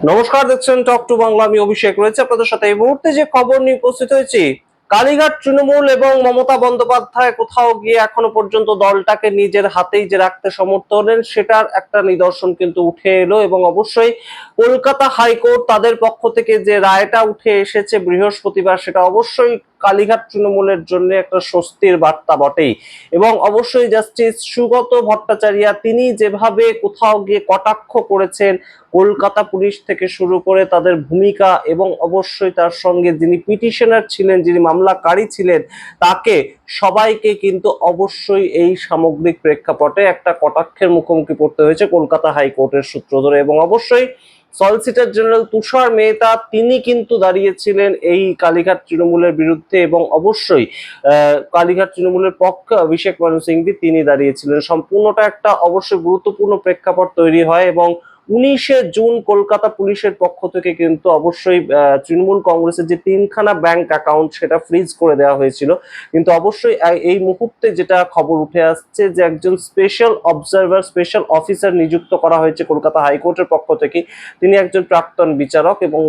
নমস্কার, দেখছেন talk to Bangla. আমি অভিষেক রয়েছে আপনাদের সাথে। এই মুহূর্তে যে খবর নিয়ে উপস্থিত হয়েছি, কালীঘাট তৃণমূল এবং মমতা বন্দ্যোপাধ্যায় কোথাও গিয়ে এখনো পর্যন্ত দলটাকে নিজের হাতেই যে রাখতে সমর্থ হলেন, সেটার একটা নিদর্শন কিন্তু উঠে এলো। এবং অবশ্যই কলকাতা হাইকোর্ট তাদের পক্ষ থেকে যে রায়টা উঠে এসেছে বৃহস্পতিবার, সেটা অবশ্যই কালীঘাট তৃণমূলের জন্য একটা স্বস্তির বার্তা বটেই। এবং অবশ্যই জাস্টিস সুগত ভট্টাচার্য তিনি যেভাবে কোথাও গিয়ে কটাক্ষ করেছেন কলকাতা পুলিশ থেকে শুরু করে তাদের ভূমিকা, এবং অবশ্যই তার সঙ্গে যিনি পিটিশনার ছিলেন, যিনি মামলাকারী ছিলেন, তাকে সবাইকে কিন্তু অবশ্যই এই সামগ্রিক প্রেক্ষাপটে একটা কটাক্ষের মুখোমুখি পড়তে হয়েছে কলকাতা হাইকোর্টের সূত্র ধরে। এবং অবশ্যই সলিসিটর জেনারেল তুষার মেহতা তিনি কিন্তু দাঁড়িয়েছিলেন এই কালীঘাট তৃণমূলের বিরুদ্ধে, এবং অবশ্যই কালীঘাট তৃণমূলের পক্ষে অভিষেক মনু সিংভি তিনি দাঁড়িয়েছিলেন। সম্পূর্ণটা একটা অবশ্যই গুরুত্বপূর্ণ প্রেক্ষাপট তৈরি হয়। এবং 19শে জুন কলকাতা পুলিশের পক্ষ থেকে কিন্তু অবশ্যই তৃণমূল কংগ্রেসের যে তিনখানা ব্যাংক অ্যাকাউন্ট সেটা ফ্রিজ করে দেওয়া হয়েছিল। কিন্তু অবশ্যই এই মুহূর্তে যেটা খবর উঠে আসছে যে একজন স্পেশাল অবজারভার, স্পেশাল অফিসার নিযুক্ত করা হয়েছে কলকাতা হাইকোর্টের পক্ষ থেকে। তিনি একজন প্রাক্তন বিচারক, এবং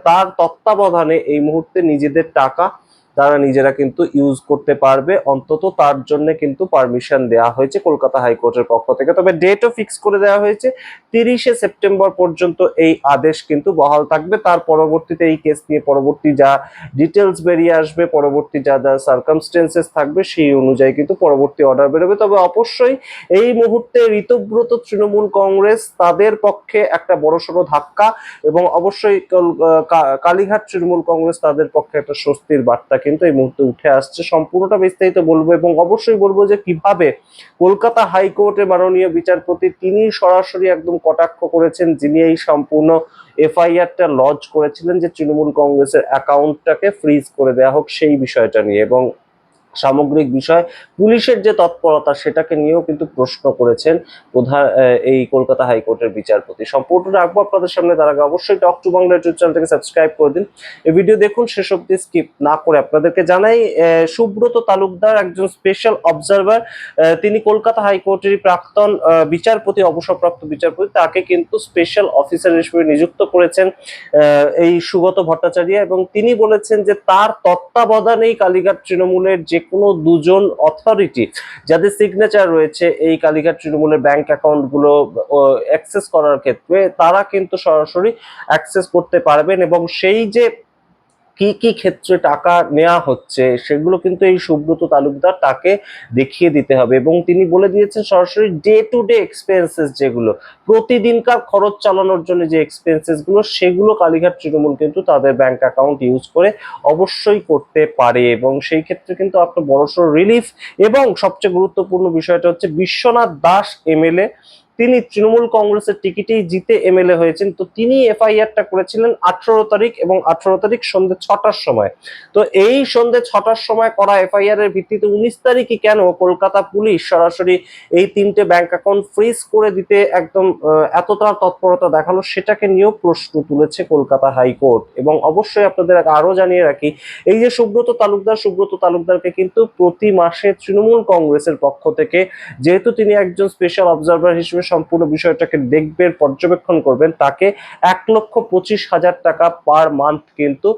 তার তত্ত্বাবধানে এই মুহূর্তে নিজেদের টাকা তারা নিজেরা কিন্তু ইউজ করতে পারবে, অন্তত তার জন্য কিন্তু পারমিশন দেওয়া হয়েছে কলকাতা হাইকোর্টের পক্ষ থেকে। তবে ডেটও ফিক্স করে দেওয়া হয়েছে, 30শে সেপ্টেম্বর পর্যন্ত এই আদেশ কিন্তু বহাল থাকবে। তার পরবর্তীতে এই কেস নিয়ে পরবর্তী যা ডিটেলস বেরিয়ে আসবে, পরবর্তী যা যা সার্কামস্টেন্সেস থাকবে, সেই অনুযায়ী কিন্তু পরবর্তী অর্ডার বেরোবে। তবে অবশ্যই এই মুহূর্তে ঋতব্রত তৃণমূল কংগ্রেস তাদের পক্ষে একটা বড়সড় ধাক্কা, এবং অবশ্যই কালীঘাট তৃণমূল কংগ্রেস তাদের পক্ষে একটা স্বস্তির বার্তা কিন্তু এই মুহূর্তে উঠে আসছে। সম্পূর্ণটা বিস্তারিত বলবো, এবং অবশ্যই বলবো যে কিভাবে কলকাতা হাইকোর্টের মাননীয় বিচারপতি তিনি সরাসরি একদম কটাক্ষ করেছেন, যিনি এই সম্পূর্ণ এফআইআরটা লঞ্চ করেছিলেন যে তৃণমূল কংগ্রেসের অ্যাকাউন্টটাকে ফ্রিজ করে দেওয়া হোক সেই বিষয়টা নিয়ে। এবং সামগ্রিক বিষয় পুলিশের যে তৎপরতা সেটাকে নিয়েও কিন্তু প্রশ্ন করেছেন প্রধান এই কলকাতা হাইকোর্টের বিচারপতি। সম্পূর্ণ রাখবো আপনাদের সামনে। তার আগে অবশ্যই টক টু বাংলা ইউটিউব চ্যানেলটাকে সাবস্ক্রাইব করে দিন। এই ভিডিও দেখুন শেষ অব্দি স্কিপ না করে। আপনাদেরকে জানাই, সুব্রত তালুকদার একজন স্পেশাল অবজারভার, তিনি কলকাতা হাইকোর্টের প্রাক্তন বিচারপতি, অবসরপ্রাপ্ত বিচারপতি, তাকে কিন্তু স্পেশাল অফিসার হিসেবে নিযুক্ত করেছেন এই সুগত ভট্টাচার্য। এবং তিনি বলেছেন যে তার তত্ত্বাবধানেই কালীঘাট তৃণমূলের যে কোনো দুজন অথরিটি যাদের সিগনেচার রয়েছে এই কালীঘাট তৃণমূলের ব্যাংক অ্যাকাউন্ট গুলো অ্যাক্সেস করার ক্ষেত্রে, তারা কিন্তু সরাসরি অ্যাক্সেস করতে পারবেন। এবং সেই যে কি কি ক্ষেত্রে টাকা নেওয়া হচ্ছে সেগুলো কিন্তু এই সুব্রত তালুকদার তাকে দেখিয়ে দিতে হবে। এবং তিনি বলে দিয়েছেন সরাসরি ডে টু ডে এক্সপেন্সেস, যেগুলো প্রতিদিনকার খরচ চালানোর জন্য যে এক্সপেন্সেস গুলো, সেগুলো কালীঘাট তৃণমূল কিন্তু তাদের ব্যাংক অ্যাকাউন্ট ইউজ করে অবশ্যই করতে পারে। এবং সেই ক্ষেত্রে কিন্তু আপনার বড়সড় রিলিফ। এবং সবচেয়ে গুরুত্বপূর্ণ বিষয়টা হচ্ছে বিশ্বনাথ দাস এমএলএ, তিনি তৃণমূল কংগ্রেসের টিকিটেই জিতে এমএলএ হয়েছেন। তো তিনি এফআইআরটা করেছিলেন 18 তারিখ, এবং 18 তারিখ সন্ধ্যে 6টার সময়। তো এই সন্ধ্যে 6টার সময় করা এফআইআর এর ভিত্তিতে 19 তারিখই কেন কলকাতা পুলিশ সরাসরি এই তিনটে ব্যাংক অ্যাকাউন্ট ফ্রিজ করে দিতে একদম এতটা তৎপরতা দেখালো, সেটাকে নিয়েও প্রশ্ন তুলেছে কলকাতা হাইকোর্ট। এবং অবশ্যই আপনাদের আরো জানিয়ে রাখি, এই যে সুব্রত তালুকদারকে কিন্তু প্রতি মাসে তৃণমূল কংগ্রেসের পক্ষ থেকে, যেহেতু তিনি একজন স্পেশাল অবজারভার হিসেবে সম্পূর্ণ বিষয়টাকে দেখবেন, পর্যবেক্ষণ করবেন, তাকে 1,25,000 টাকা পার মান্থ কিন্তু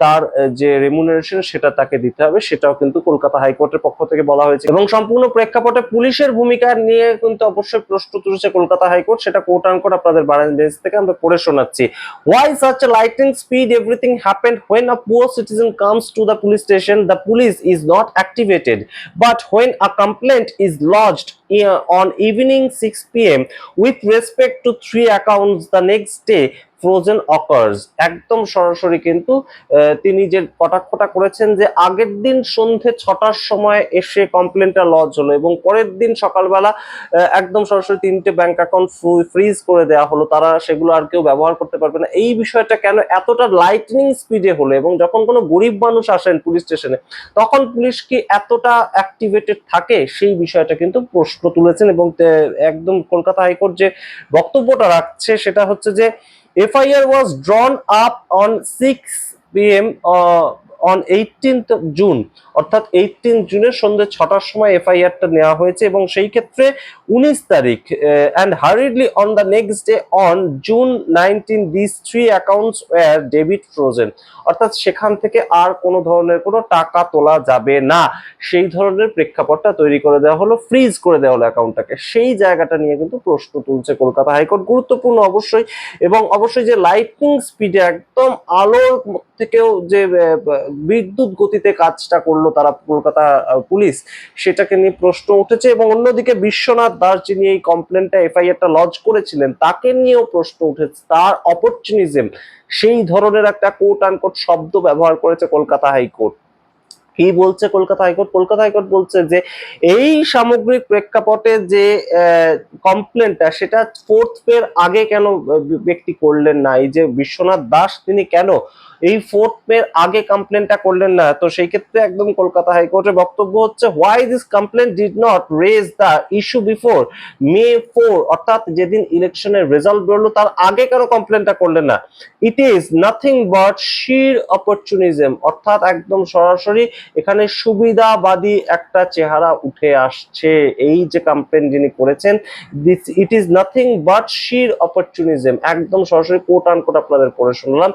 তার যে রেমুনারেশন সেটা তাকে দিতে হবে, সেটাও কিন্তু কলকাতা হাইকোর্টের পক্ষ থেকে বলা হয়েছে। এবং সম্পূর্ণ প্রেক্ষাপটে পুলিশের ভূমিকা নিয়ে কিন্তু অবশ্যই প্রশ্ন তুলেছে কলকাতা হাইকোর্ট, সেটা কোট আনকোট আপনাদের বারান বেঞ্চ থেকে আমরা পড়ে শোনাচ্ছি। Why such a lightning speed? Everything happened when a poor citizen comes to the police station. The police is not activated, but when a complaint is lodged on evening 6 p.m. with respect to 3 accounts, the next day frozen occurs. একদম সরাসরি কিন্তু তিনি যে কটাক্ষটা করেছেন যে আগের দিন সন্ধ্যে 6টার সময় এসে কমপ্লেনটা লজ হলো, এবং পরের দিন সকালবেলা একদম সরাসরি তিনটে ব্যাংক অ্যাকাউন্ট ফ্রিজ করে দেওয়া হলো, তারা সেগুলো আর কেউ ব্যবহার করতে পারবে না। এই বিষয়টা কেন এতটা লাইটনিং স্পিডে হলো? এবং যখন কোনো গরিব মানুষ আসেন পুলিশ স্টেশনে, তখন পুলিশ কি এতটা অ্যাক্টিভেটেড থাকে? সেই বিষয়টা কিন্তু প্রশ্ন তুলেছেন। এবং একদম কলকাতা হাইকোর্ট যে বক্তব্যটা রাখছে সেটা হচ্ছে যে FIR was drawn up on 6 p.m. On 18th June, অর্থাৎ 18 জুনের সন্ধ্যে 6টার সময় এফআইআরটা নেওয়া হয়েছে এবং সেই ক্ষেত্রে 19 তারিখ and hurriedly on the next day on June 19 these three accounts were debit frozen, অর্থাৎ সেখান থেকে আর কোনো ধরনের কোনো টাকা তোলা যাবে না, সেই ধরনের প্রেক্ষাপটটা তৈরি করে দেওয়া হলো, ফ্রিজ করে দেওয়া হলো অ্যাকাউন্টটাকে। সেই জায়গাটা নিয়ে কিন্তু প্রশ্ন তুলছে কলকাতা হাইকোর্ট, গুরুত্বপূর্ণ অবশ্যই। এবং অবশ্যই যে লাইটনিং স্পিডে একদম আলোর থেকেও যে বিদ্যুৎ গতিতে কাজটা করলো তারা কলকাতা পুলিশ, সেটাকে নিয়ে প্রশ্ন উঠেছে। এবং অন্যদিকে বিশ্বনাথ দাস যিনি এই কমপ্লেনটা এফআইআরটা লঞ্চ করেছিলেন তাকে নিয়েও প্রশ্ন উঠেছে, তার অপরচুনিজম, সেই ধরনের একটা কোট আনকোট শব্দ ব্যবহার করেছে কলকাতা হাইকোর্ট। কি বলছে কলকাতা হাইকোর্ট? কলকাতা হাইকোর্ট বলছে যে এই সামগ্রিক প্রেক্ষাপটে যে কমপ্লেনটা সেটা ফোর্থ পের আগে কেন ব্যক্তি করলেন না, এই যে বিশ্বনাথ দাস তিনি কেন এই ফোর্থ পের আগে কমপ্লেনটা করলেন না? তো সেই ক্ষেত্রে একদম কলকাতা হাইকোর্টের বক্তব্য হচ্ছে why this complain did not raise the issue before May 4, অর্থাৎ যেদিন ইলেকশনের রেজাল্ট বেরোলো তার আগে কেন কমপ্লেনটা করলেন না? ইট ইজ নাথিং বাট শির অপরচুনিজম, অর্থাৎ একদম সরাসরি এখানে সুবিধাবাদী একটা চেহারা উঠে আসছে। এই যে কমপ্লেন যিনি করেছেন, this it is nothing but শির অপরচুনিজম, একদম সরাসরি কোট আনকোট আপনাদের পড়ে শুনলাম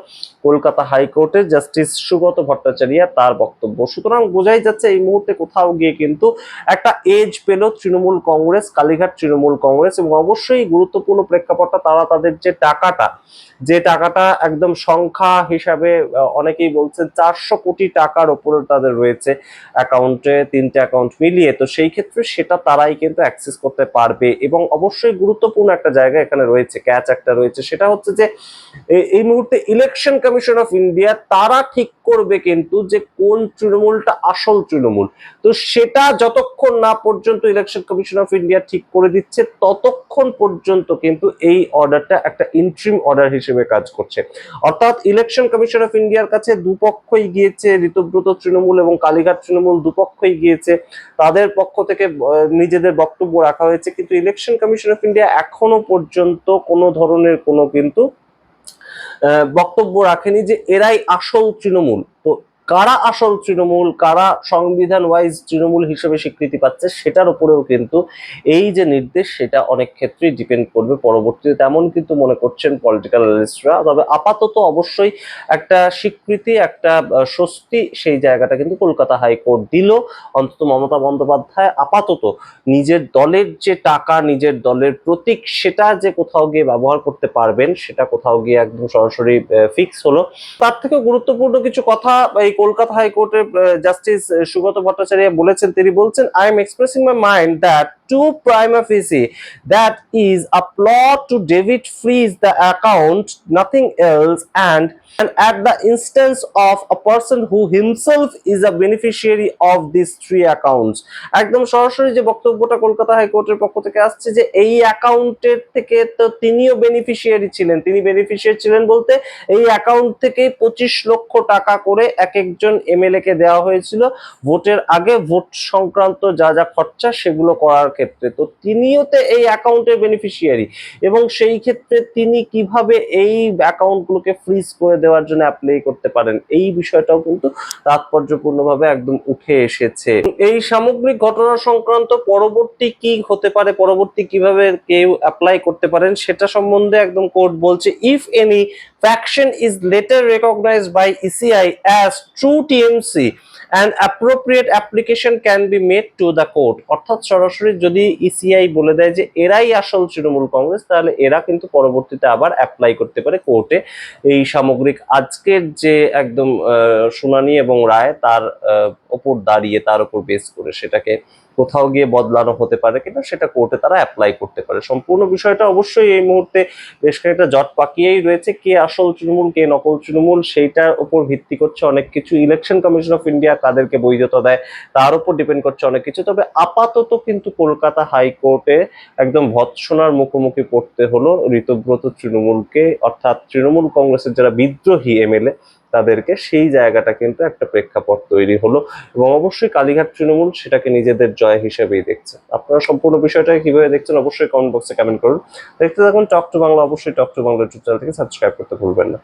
কলকাতা হাইকোর্টের জাস্টিস সুগত ভট্টাচার্য তার বক্তব্য। সুতরাং বোঝাই যাচ্ছে এই মুহূর্তে কোথাও গিয়ে কিন্তু একটা এজ পেল তৃণমূল কংগ্রেস, কালীঘাট তৃণমূল কংগ্রেস। এবং অবশ্যই গুরুত্বপূর্ণ প্রেক্ষাপটটা তারা তাদের যে টাকাটা একদম সংখ্যা হিসাবে অনেকেই বলছেন 400 কোটি টাকার উপরে তাদের রয়েছে অ্যাকাউন্টে, 3টে অ্যাকাউন্ট মিলিয়ে। তো সেই ক্ষেত্রে সেটা তারাই কিন্তু অ্যাক্সেস করতে পারবে। এবং অবশ্যই গুরুত্বপূর্ণ একটা জায়গা এখানে রয়েছে, ক্যাচ একটা রয়েছে, সেটা হচ্ছে যে এই মুহূর্তে ইলেকশন কমিশন অফ ইন্ডিয়া তারা ঠিক করবে কিন্তু যে কোন তৃণমূলটা আসল তৃণমূল। তো সেটা যতক্ষণ না পর্যন্ত ইলেকশন কমিশন অফ ইন্ডিয়া ঠিক করে দিচ্ছে ততক্ষণ পর্যন্ত কিন্তু এই অর্ডারটা একটা ইন্ট্রিম অর্ডার হিসেবে কাজ করছে। অর্থাৎ ইলেকশন কমিশন অফ ইন্ডিয়ার কাছে দুপক্ষই গিয়েছে, ঋতব্রত তৃণমূল এবং কালীঘাট তৃণমূল দুপক্ষই গিয়েছে, তাদের পক্ষ থেকে নিজেদের বক্তব্য রাখা হয়েছে, কিন্তু ইলেকশন কমিশন অফ ইন্ডিয়া এখনো পর্যন্ত কোনো ধরনের কোনো কিন্তু বক্তব্য রাখেনি যে এরাই আসল তৃণমূল। তো কারা আসল তৃণমূল, কারা সংবিধান ওয়াইজ তৃণমূল হিসেবে স্বীকৃতি পাচ্ছে, সেটার উপরেও কিন্তু এই যে নির্দেশ সেটা অনেক ক্ষেত্রেই ডিপেন্ড করবে পরবর্তীতে, তেমন কিন্তু মনে করছেন পলিটিক্যাল অ্যানালিস্টরা। তবে আপাতত অবশ্যই একটা স্বীকৃতি, একটা স্বস্তি সেই জায়গাটা কিন্তু কলকাতা হাইকোর্ট দিল। অন্তত মমতা বন্দ্যোপাধ্যায় আপাতত নিজের দলের যে টাকা, নিজের দলের প্রতীক, সেটা যে কোথাও গিয়ে ব্যবহার করতে পারবেন সেটা কোথাও গিয়ে একদম সরাসরি ফিক্স হলো। তার থেকে গুরুত্বপূর্ণ কিছু কথা এই কলকাতা হাইকোর্টের জাস্টিস সুগত ভট্টাচার্য বলেছেন। তিনি বলছেন, I am expressing my mind that to prima facie that is a plot to debit freeze the account, nothing else, and at the instance of a person who himself is a beneficiary of these three accounts। একদম সরাসরি যে বক্তব্যটা কলকাতা হাইকোর্টের পক্ষ থেকে আসছে যে এই অ্যাকাউন্টের থেকে তো তিনিও বেনিফিশিয়ারি ছিলেন। তিনি বেনিফিশিয়ারি ছিলেন বলতে এই অ্যাকাউন্ট থেকে 25 লক্ষ টাকা করে এক একজন এমএলএ কে দেওয়া হয়েছিল ভোটের আগে, ভোট সংক্রান্ত যা যা খরচা সেগুলো করার ক্ষেত্রে। তো তিনিও তো এই অ্যাকাউন্টের বেনিফিশিয়ারি, এবং সেই ক্ষেত্রে তিনি কিভাবে এই অ্যাকাউন্টগুলোকে ফ্রিজ করে দেওয়ার জন্য অ্যাপ্লাই করতে পারেন, এই বিষয়টাও কিন্তু তাৎপর্যপূর্ণভাবে একদম উঠে এসেছে। এই সামগ্রিক ঘটনা সংক্রান্ত পরবর্তী কি হতে পারে, পরবর্তী কিভাবে কেউ অ্যাপ্লাই করতে পারেন সেটা সম্বন্ধে একদম কোর্ট বলছে, if any faction is later recognized by ECI as true TMC, an appropriate application can be made to the court। অর্থাৎ সরাসরি যদি ইসিআই বলে দেয় যে এরাই আসল তৃণমূল কংগ্রেস, তাহলে এরা কিন্তু পরবর্তীতে আবার অ্যাপ্লাই করতে পারে কোর্টে এই সামগ্রিক আজকের যে একদম শুনানি এবং রায় তার উপর দাঁড়িয়ে, তার উপর বেস করে সেটাকে কোথাও গিয়ে বদলানো হতে পারে কিনা সেটা কোর্টে তারা অ্যাপ্লাই করতে পারে। সম্পূর্ণ বিষয়টা অবশ্যই এই মুহূর্তে বেশ খানিকটা জট পাকিয়েই রয়েছে, কে আসল তৃণমূল কে নকল তৃণমূল সেইটার উপর ভিত্তি করছে অনেক কিছু। ইলেকশন কমিশন অফ ইন্ডিয়া কাদেরকে বৈধতা দেয় তার উপর ডিপেন্ড করছে অনেক কিছু। তবে আপাতত কিন্তু কলকাতা হাইকোর্টে একদম ভৎসনার মুখোমুখি পড়তে হলো ঋতব্রত তৃণমূলকে, অর্থাৎ তৃণমূল কংগ্রেসের যারা বিদ্রোহী এমএলএ তাদেরকে। সেই জায়গাটা কিন্তু একটা প্রেক্ষাপট তৈরি হলো, এবং অবশ্যই কালীঘাট তৃণমূল সেটাকে নিজেদের জয় হিসেবেই দেখছে। আপনারা সম্পূর্ণ বিষয়টাকে কিভাবে দেখছেন অবশ্যই কমেন্ট বক্সে কমেন্ট করুন। দেখতে থাকুন টক টু বাংলা, অবশ্যই talk to Bangla YouTube channel থেকে সাবস্ক্রাইব করতে ভুলবেন না।